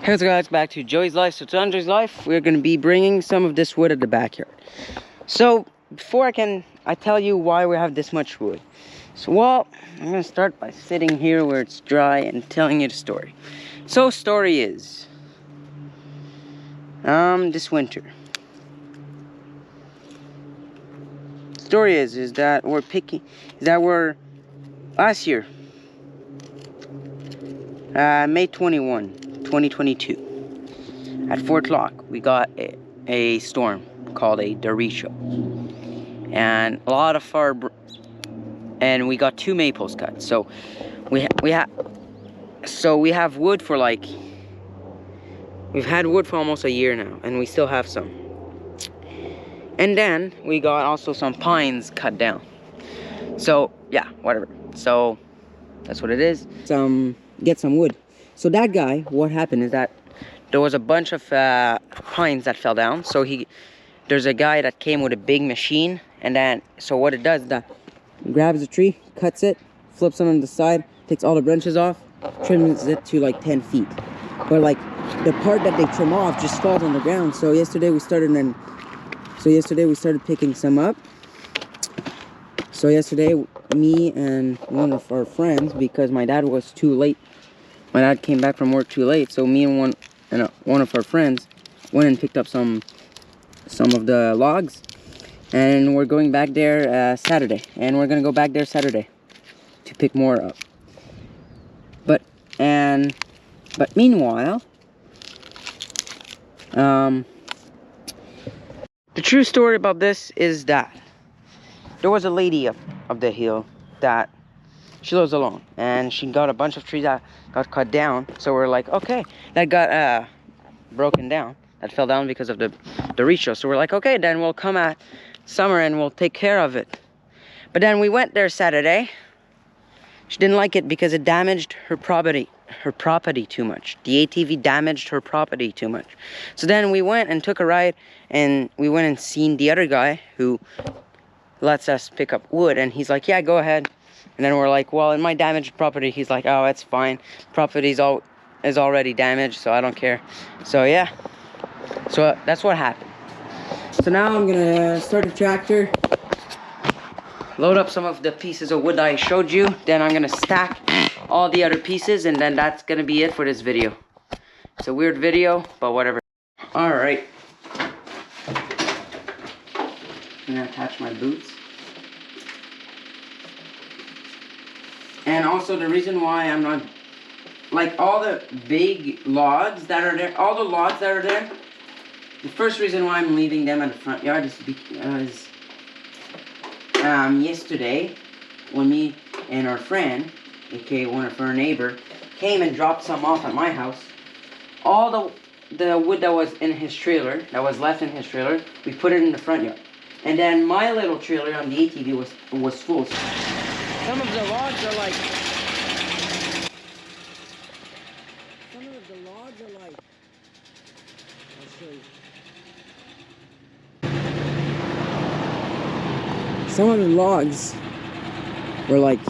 Hey guys, back to Joey's Life. So to Andre's Life, we're going to be bringing some of this wood at the backyard. So before I tell you why we have this much wood. So well, I'm going to start by sitting here where it's dry and telling you the story. So story is, this winter. Story is that last year, May 21, 2022. At 4 o'clock, we got a storm called a derecho, and and we got 2 maples cut. So we have wood for we've had wood for almost a year now, and we still have some. And then we got also some pines cut down. So yeah, whatever. So that's what it is. Get some wood. So that guy, what happened is that there was a bunch of pines that fell down. So there's a guy that came with a big machine, and then so what it does is that grabs the tree, cuts it, flips it on the side, takes all the branches off, trims it to like 10 feet. But like the part that they trim off just falls on the ground. So yesterday we started picking some up. So yesterday, me and one of our friends, because my dad was too late. My dad came back from work too late, so me and one of our friends went and picked up some of the logs, and we're going back there Saturday, and we're gonna go back there Saturday to pick more up. But meanwhile, the true story about this is that there was a lady up the hill that she lives alone, and she got a bunch of trees that got cut down. So we're like, okay, that got broken down, that fell down because of the derecho. So we're like, okay, then we'll come at summer and we'll take care of it. But then we went there Saturday. She didn't like it because it damaged her property too much. The ATV damaged her property too much. So then we went and took a ride, and we went and seen the other guy who lets us pick up wood, and he's like, yeah, go ahead. And then we're like, well, in my damaged property, he's like, oh, it's fine. Property is already damaged, so I don't care. So yeah, so that's what happened. So now I'm gonna start the tractor, load up some of the pieces of wood that I showed you. Then I'm gonna stack all the other pieces, and then that's gonna be it for this video. It's a weird video, but whatever. All right. I'm gonna attach my boots. And also the reason why I'm not, like all the big logs that are there, all the logs that are there, the first reason why I'm leaving them in the front yard is because yesterday when me and our friend, aka one of our neighbor, came and dropped some off at my house, all the wood that was in his trailer, that was left in his trailer, we put it in the front yard. And then my little trailer on the ATV was full. Some of the logs are like, I'll show you. Some of the logs were like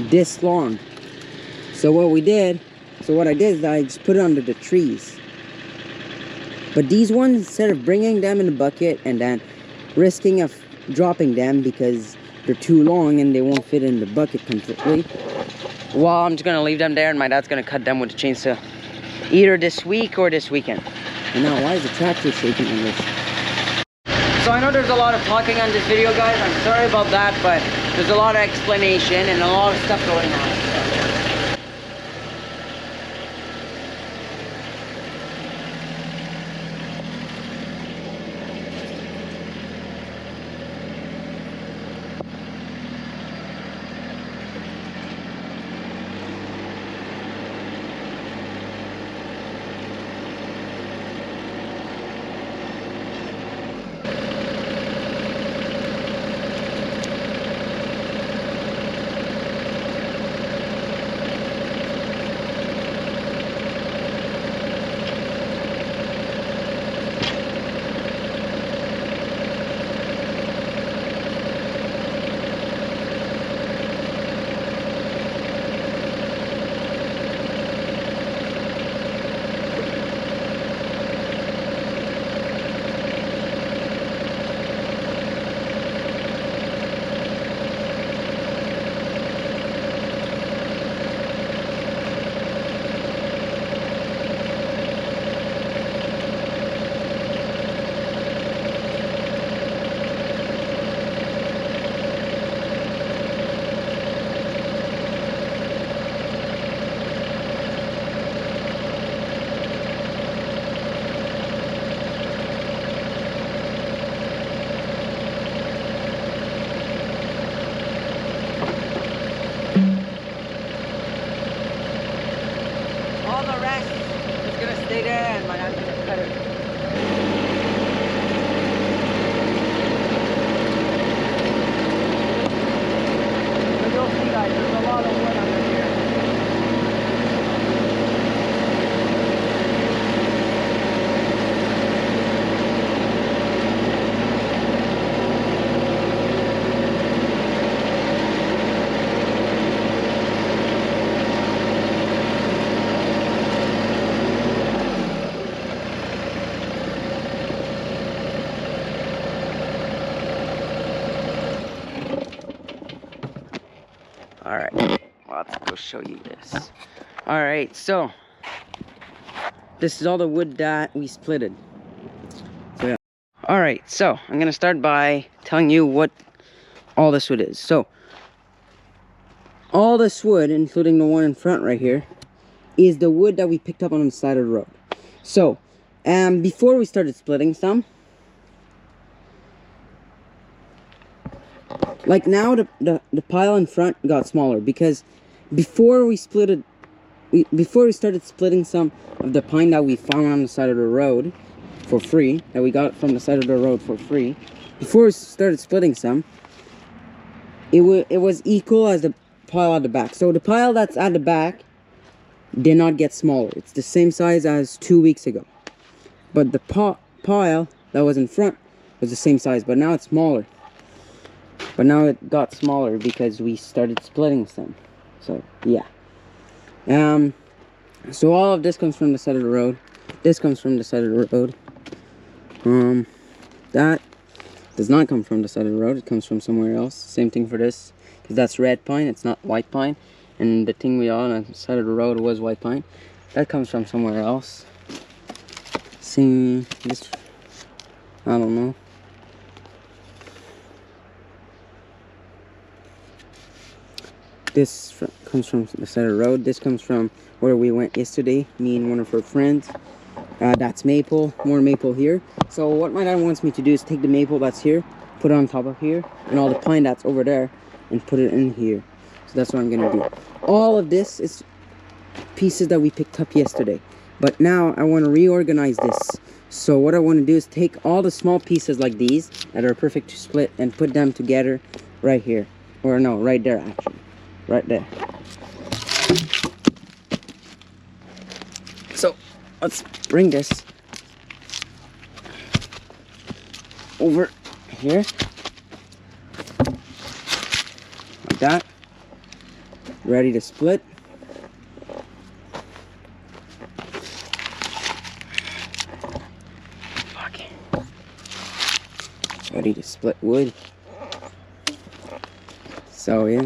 this long. So what I did is I just put it under the trees. But these ones, instead of bringing them in the bucket and then risking of dropping them because they're too long and they won't fit in the bucket completely, well, I'm just gonna leave them there, and my dad's gonna cut them with a chainsaw either this week or this weekend. And now, why is the tractor shaking on this? So I know there's a lot of talking on this video, guys. I'm sorry about that, but there's a lot of explanation and a lot of stuff going on. stay there and my dad's gonna cut it. But you'll see, guys, there's a lot of wood under here. Alright, let's go show you this. Alright, so this is all the wood that we splitted. So yeah. Alright, so I'm gonna start by telling you what all this wood is. So all this wood, including the one in front right here, is the wood that we picked up on the side of the road. So before we started splitting some, like now the pile in front got smaller because before we started splitting some of the pine that we found on the side of the road for free, that we got from the side of the road for free, before we started splitting some, it was equal as the pile at the back. So the pile that's at the back did not get smaller. It's the same size as 2 weeks ago. But the pile that was in front was the same size, but now it's smaller. But now it got smaller because we started splitting some. So yeah. So all of this comes from the side of the road. This comes from the side of the road. That does not come from the side of the road. It comes from somewhere else. Same thing for this, because that's red pine. It's not white pine. And the thing we on the side of the road was white pine. That comes from somewhere else. See this? I don't know. This comes from the side of the road. This comes from where we went yesterday, me and one of her friends. That's maple, more maple here. So what my dad wants me to do is take the maple that's here, put it on top of here, and all the pine that's over there, and put it in here. So that's what I'm gonna do. All of this is pieces that we picked up yesterday. But now I want to reorganize this. So what I want to do is take all the small pieces like these that are perfect to split and put them together right here. Or no, right there actually. Right there. So let's bring this over here like that, ready to split. Okay. Ready to split wood. So yeah.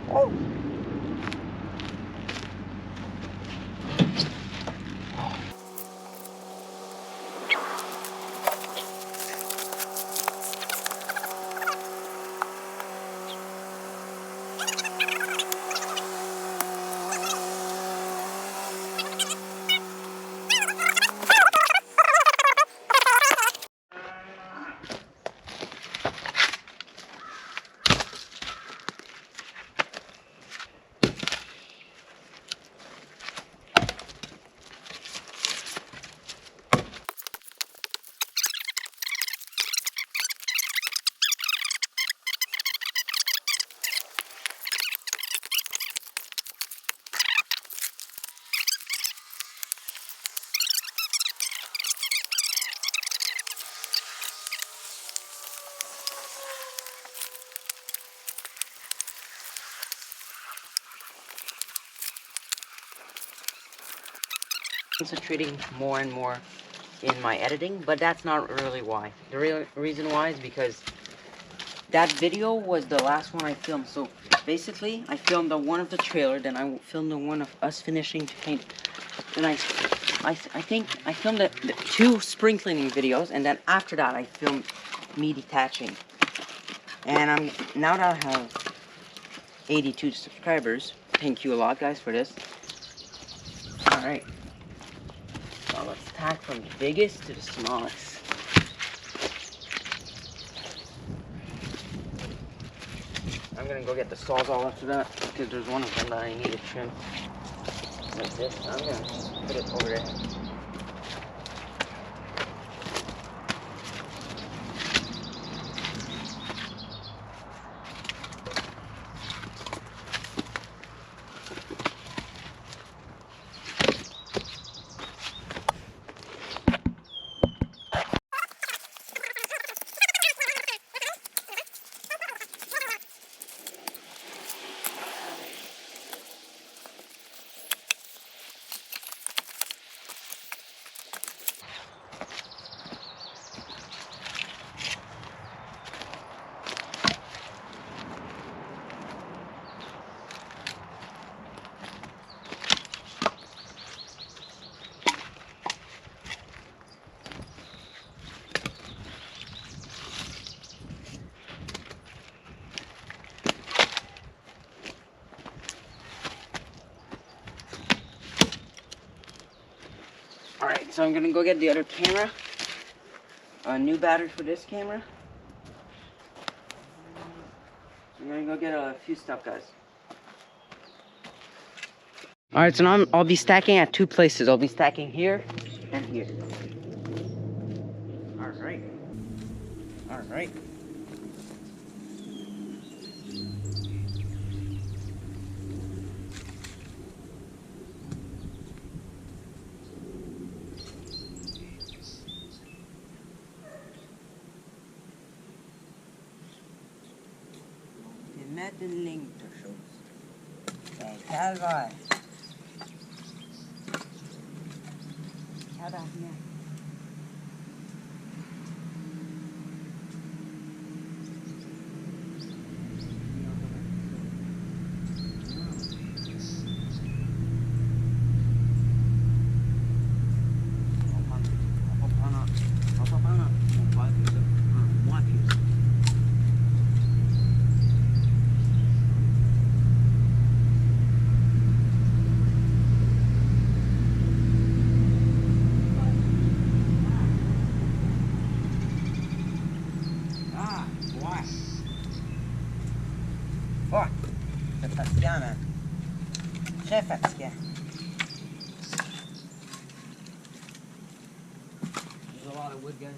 Oh. Concentrating more and more in my editing, but that's not really why. The real reason why is because that video was the last one I filmed. So basically, I filmed the one of the trailer, then I filmed the one of us finishing to paint. Then I think I filmed the 2 spring cleaning videos, and then after that I filmed me detaching. And now that I have 82 subscribers, thank you a lot, guys, for this. All right, so let's tack from the biggest to the smallest. I'm gonna go get the sawzall after that, because there's one of them that I need to trim. Like this. I'm gonna put it over there. Alright, so I'm gonna go get the other camera. A new battery for this camera. I'm gonna go get a few stuff, guys. Alright, so now I'll be stacking at 2 places. I'll be stacking here and here. Alright. Alright. Met en linkershoes. Kijk, daar waar. Ja, daar hier. Fuck. Sebastiana. Szefackie. There's a lot of wood, guys.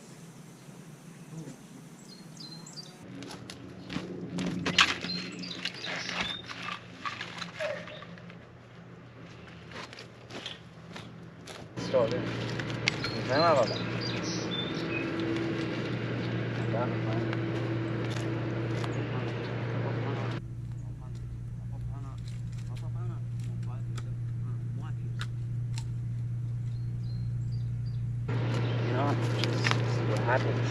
Story. See what happens.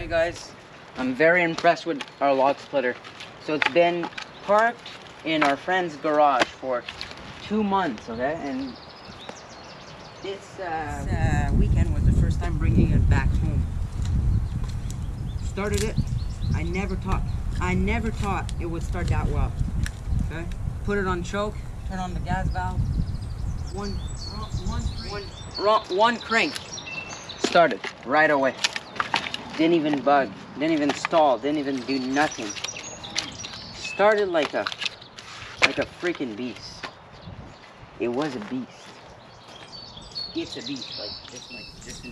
Okay guys, I'm very impressed with our log splitter. So it's been parked in our friend's garage for 2 months, okay? And this weekend was the first time bringing it back home. Started it, I never thought it would start that well, okay? Put it on choke, turn on the gas valve, one crank, started right away. Didn't even bug, didn't even stall, didn't even do nothing. Started like a freaking beast. It was a beast. It's a beast, just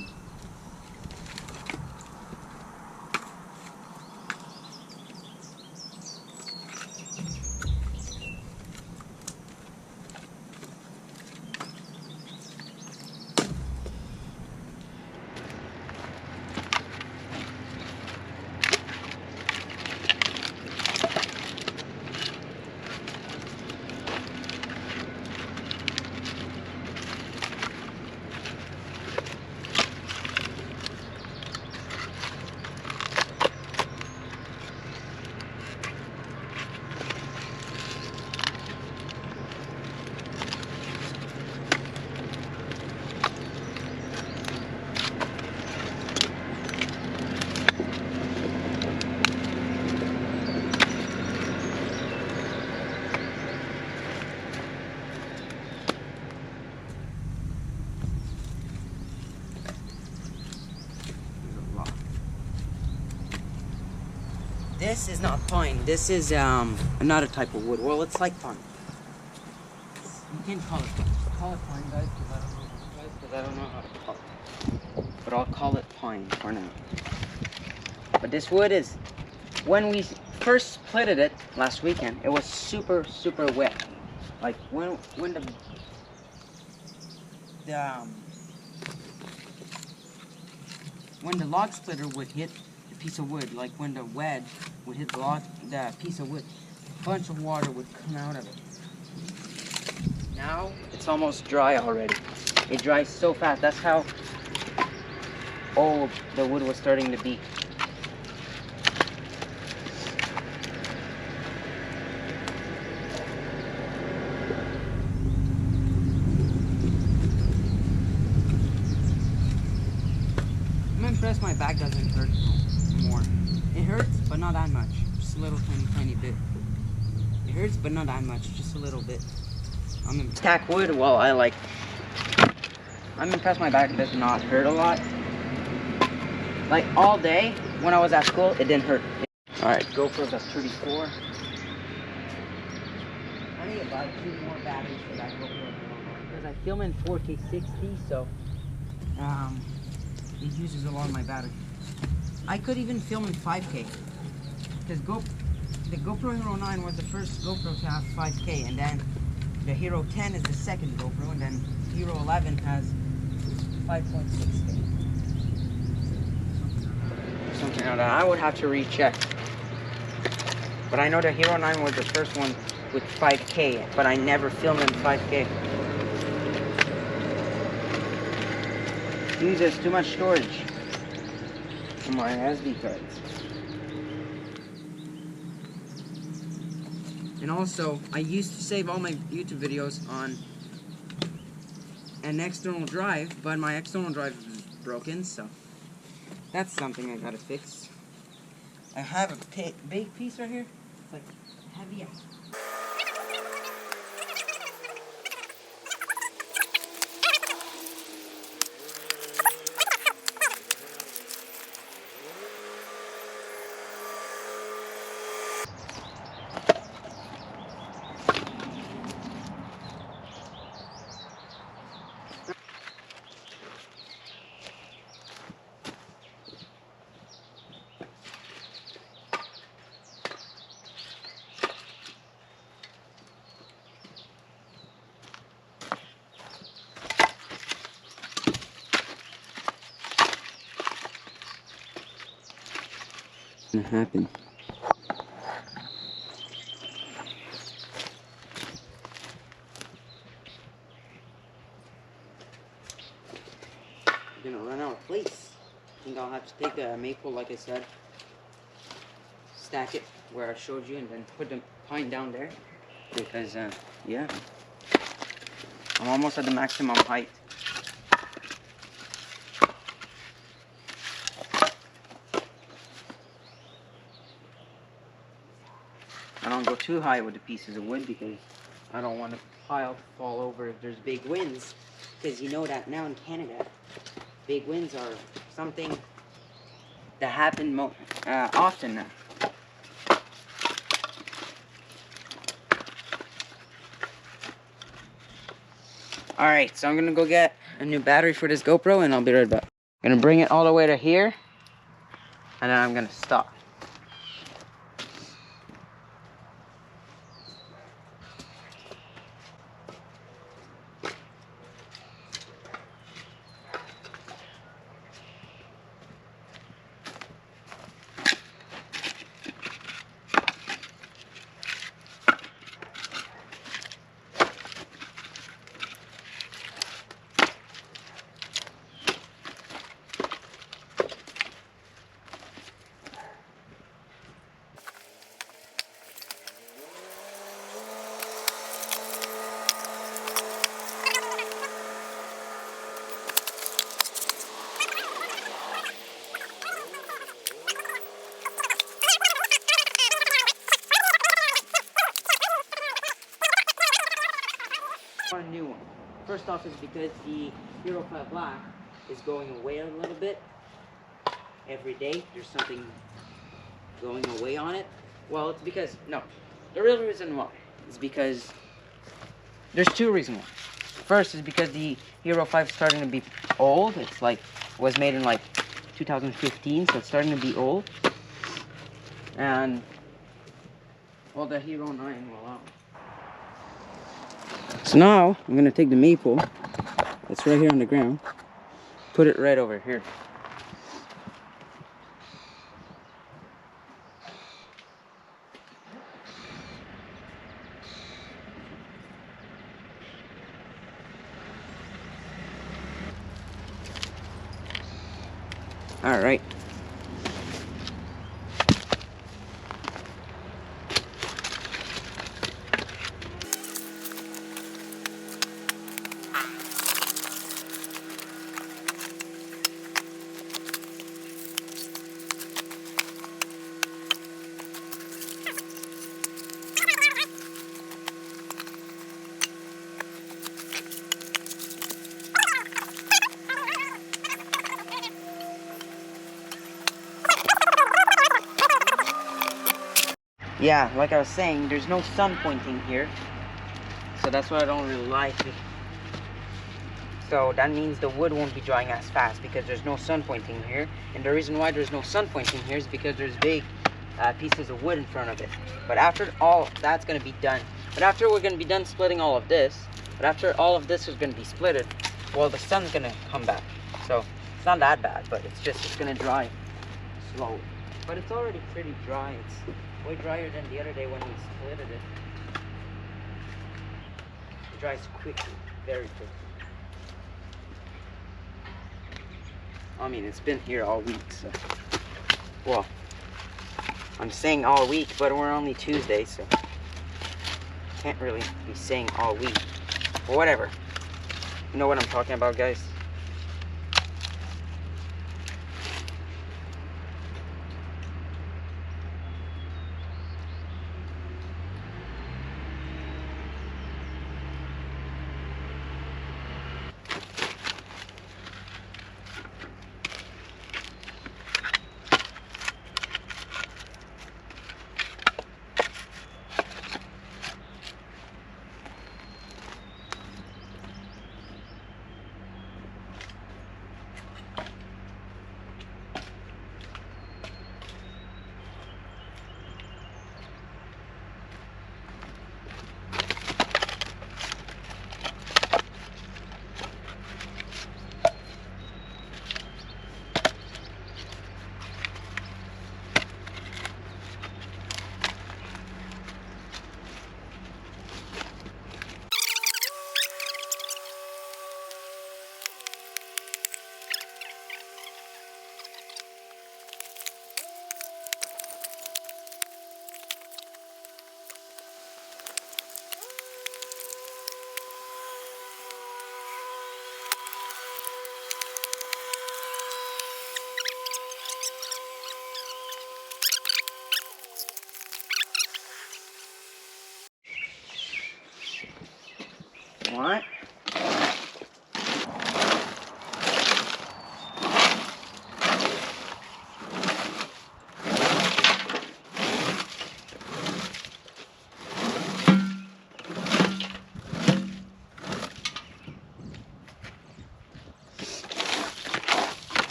This is not pine. This is another type of wood. Well, it's like pine. You can't call it pine, guys, because I don't know how to call it. But I'll call it pine for now. But this wood is, when we first splitted it last weekend, it was super wet. Like when the log splitter would hit the piece of wood, like when the wedge would hit the piece of wood, a bunch of water would come out of it. Now it's almost dry already. It dries so fast. That's how old the wood was starting to be. I'm impressed my back doesn't hurt more. It hurts, but not that much. Just a little tiny bit. It hurts, but not that much. Just a little bit. I'm stack wood. Well, I'm impressed my back does not hurt a lot. Like all day when I was at school, it didn't hurt. Alright, GoPro's at 34. I need to buy 2 more batteries for that GoPro because I film in 4K 60, so it uses a lot of my battery. I could even film in 5K because the GoPro Hero 9 was the first GoPro to have 5K, and then the Hero 10 is the second GoPro, and then Hero 11 has 5.6K. Something like that. I would have to recheck. But I know the Hero 9 was the first one with 5K, but I never filmed in 5K. Uses too much storage on my SD cards. And also, I used to save all my YouTube videos on an external drive, but my external drive is broken, so that's something I gotta fix. I have a big piece right here. It's like heavy as. Gonna happen. You're gonna run out of place. think I'll have to take the maple, like I said, stack it where I showed you, and then put the pine down there. Because, yeah, I'm almost at the maximum height. I don't go too high with the pieces of wood because I don't want the pile to fall over if there's big winds. Because you know that now in Canada, big winds are something that happen often now. Alright, so I'm gonna go get a new battery for this GoPro and I'll be right back. I'm gonna bring it all the way to here and then I'm gonna stop. A new one. First off is because the Hero 5 Black is going away a little bit. Every day there's something going away on it. Well, it's because, no, the real reason why is because there's two reasons why. First is because the Hero 5 is starting to be old. It's like, was made in like 2015, so it's starting to be old. And, well, the Hero 9 will out. So now, I'm going to take the maple that's right here on the ground, put it right over here. Alright. Yeah, like I was saying, there's no sun pointing here, so that's why I don't really like it. So that means the wood won't be drying as fast because there's no sun pointing here. And the reason why there's no sun pointing here is because there's big pieces of wood in front of it. But after all that's going to be done, but after we're going to be done splitting all of this, but after all of this is going to be splitted, well, the sun's going to come back. So it's not that bad, but it's going to dry slowly. But it's already pretty dry. It's way drier than the other day when we splitted it. It dries quickly, very quickly. I mean, it's been here all week, so. Well, I'm saying all week, but we're only Tuesday, so. Can't really be saying all week. But whatever. You know what I'm talking about, guys?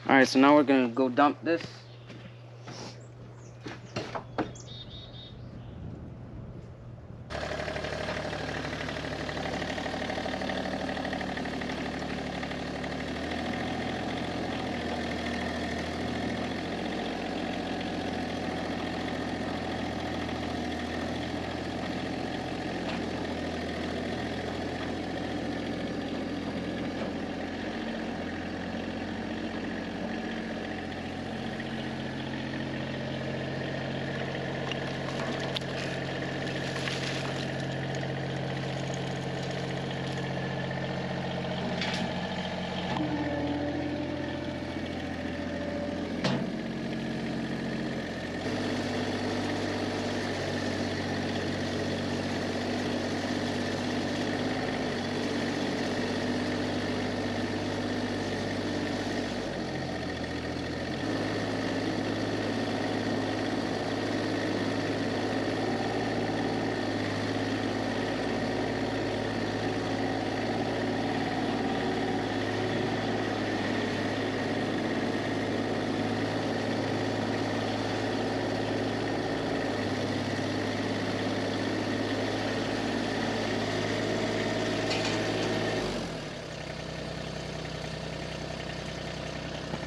Alright, so now we're gonna go dump this.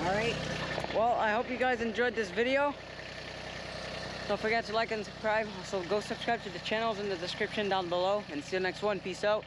Alright, well, I hope you guys enjoyed this video. Don't forget to like and subscribe. So go subscribe to the channels in the description down below. And see you next one. Peace out.